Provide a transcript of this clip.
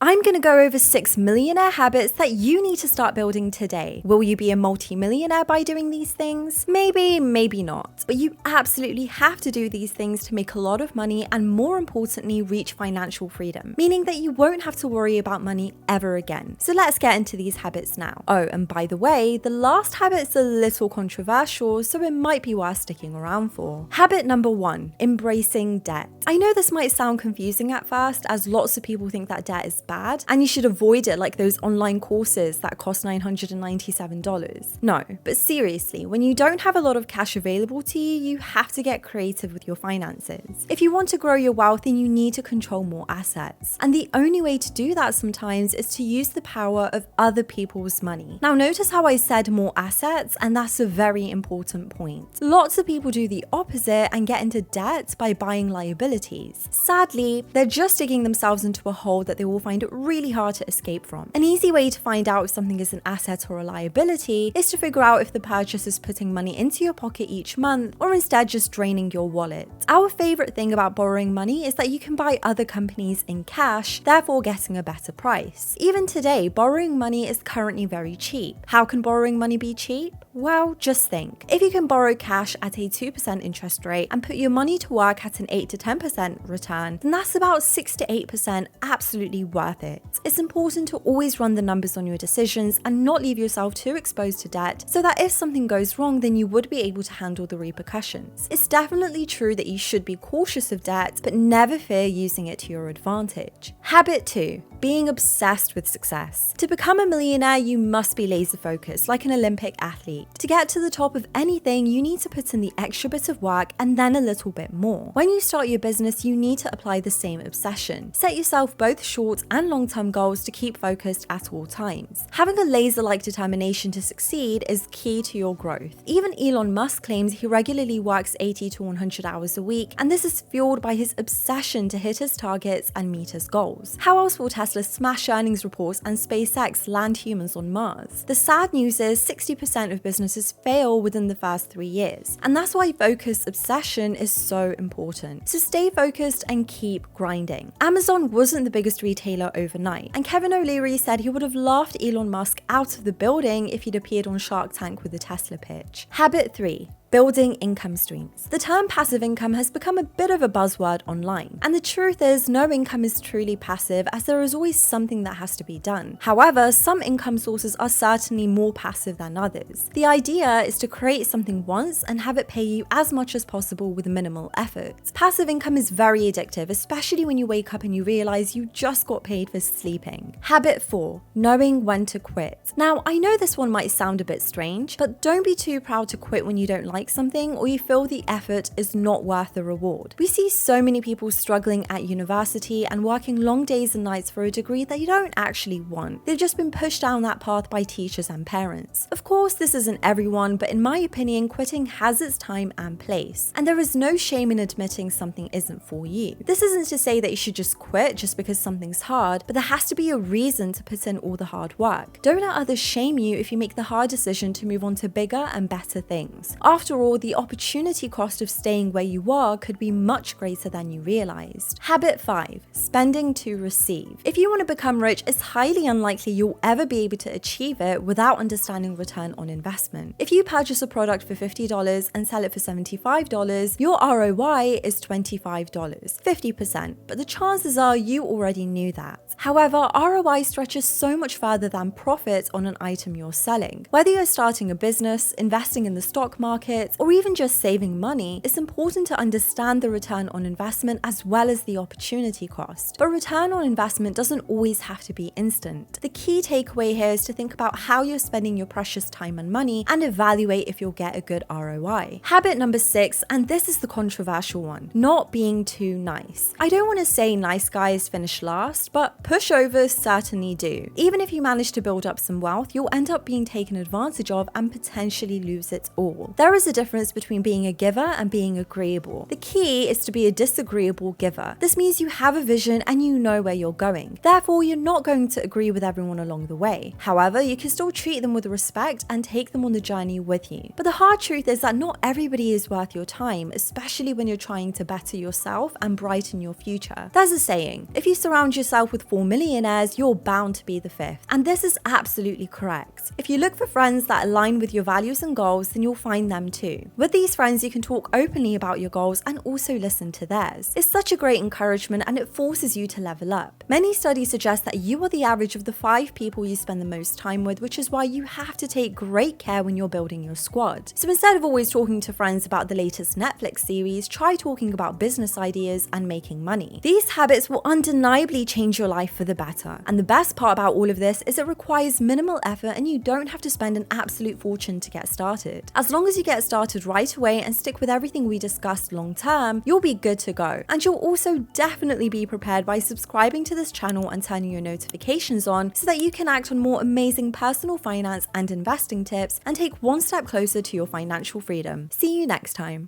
I'm going to go over 6 millionaire habits that you need to start building today. Will you be a multi-millionaire by doing these things? Maybe, maybe not. But you absolutely have to do these things to make a lot of money and, more importantly, reach financial freedom, meaning that you won't have to worry about money ever again. So let's get into these habits now. Oh, and by the way, the last habit's a little controversial, so it might be worth sticking around for. Habit number 1, embracing debt. I know this might sound confusing at first, as lots of people think that debt is bad and you should avoid it like those online courses that cost $997. No, but seriously, when you don't have a lot of cash available to you, you have to get creative with your finances. If you want to grow your wealth, then you need to control more assets. And the only way to do that sometimes is to use the power of other people's money. Now notice how I said more assets, and that's a very important point. Lots of people do the opposite and get into debt by buying liabilities. Sadly, they're just digging themselves into a hole that they will find it really hard to escape from. An easy way to find out if something is an asset or a liability is to figure out if the purchase is putting money into your pocket each month or instead just draining your wallet. Our favorite thing about borrowing money is that you can buy other companies in cash, therefore getting a better price. Even today, borrowing money is currently very cheap. How can borrowing money be cheap? Well, just think. If you can borrow cash at a 2% interest rate and put your money to work at an 8 to 10% return, then that's about 6 to 8% absolutely worth it. It's important to always run the numbers on your decisions and not leave yourself too exposed to debt so that if something goes wrong, then you would be able to handle the repercussions. It's definitely true that you should be cautious of debt, but never fear using it to your advantage. Habit 2, being obsessed with success. To become a millionaire, you must be laser focused, like an Olympic athlete. To get to the top of anything, you need to put in the extra bit of work and then a little bit more. When you start your business, you need to apply the same obsession. Set yourself both short and long-term goals to keep focused at all times. Having a laser-like determination to succeed is key to your growth. Even Elon Musk claims he regularly works 80 to 100 hours a week, and this is fueled by his obsession to hit his targets and meet his goals. How else will Tesla smash earnings reports and SpaceX land humans on Mars? The sad news is 60% of businesses fail within the first 3 years, and that's why focused obsession is so important. So stay focused and keep grinding. Amazon wasn't the biggest retailer overnight, and Kevin O'Leary said he would have laughed Elon Musk out of the building if he'd appeared on Shark Tank with a Tesla pitch. Habit 3, building income streams. The term passive income has become a bit of a buzzword online, and the truth is no income is truly passive, as there is always something that has to be done. However, some income sources are certainly more passive than others. The idea is to create something once and have it pay you as much as possible with minimal effort. Passive income is very addictive, especially when you wake up and you realize you just got paid for sleeping. Habit 4, knowing when to quit. Now, I know this one might sound a bit strange, but don't be too proud to quit when you don't like something or you feel the effort is not worth the reward. We see so many people struggling at university and working long days and nights for a degree that you don't actually want. They've just been pushed down that path by teachers and parents. Of course, this isn't everyone, but in my opinion, quitting has its time and place, and there is no shame in admitting something isn't for you. This isn't to say that you should just quit just because something's hard, but there has to be a reason to put in all the hard work. Don't let others shame you if you make the hard decision to move on to bigger and better things. After all, the opportunity cost of staying where you are could be much greater than you realized. Habit 5, spending to receive. If you want to become rich, it's highly unlikely you'll ever be able to achieve it without understanding return on investment. If you purchase a product for $50 and sell it for $75, your ROI is $25, 50%, but the chances are you already knew that. However, ROI stretches so much further than profit on an item you're selling. Whether you're starting a business, investing in the stock market, or even just saving money, it's important to understand the return on investment as well as the opportunity cost. But return on investment doesn't always have to be instant. The key takeaway here is to think about how you're spending your precious time and money and evaluate if you'll get a good ROI. Habit number 6, and this is the controversial one, not being too nice. I don't want to say nice guys finish last, but pushovers certainly do. Even if you manage to build up some wealth, you'll end up being taken advantage of and potentially lose it all. There is a difference between being a giver and being agreeable. The key is to be a disagreeable giver. This means you have a vision and you know where you're going. Therefore, you're not going to agree with everyone along the way. However, you can still treat them with respect and take them on the journey with you. But the hard truth is that not everybody is worth your time, especially when you're trying to better yourself and brighten your future. There's a saying, if you surround yourself with 4 millionaires, you're bound to be the 5th. And this is absolutely correct. If you look for friends that align with your values and goals, then you'll find them too. With these friends, you can talk openly about your goals and also listen to theirs. It's such a great encouragement and it forces you to level up. Many studies suggest that you are the average of the 5 people you spend the most time with, which is why you have to take great care when you're building your squad. So instead of always talking to friends about the latest Netflix series, try talking about business ideas and making money. These habits will undeniably change your life for the better. And the best part about all of this is it requires minimal effort and you don't have to spend an absolute fortune to get started. As long as you get started right away and stick with everything we discussed long term, you'll be good to go. And you'll also definitely be prepared by subscribing to this channel and turning your notifications on so that you can act on more amazing personal finance and investing tips and take one step closer to your financial freedom. See you next time.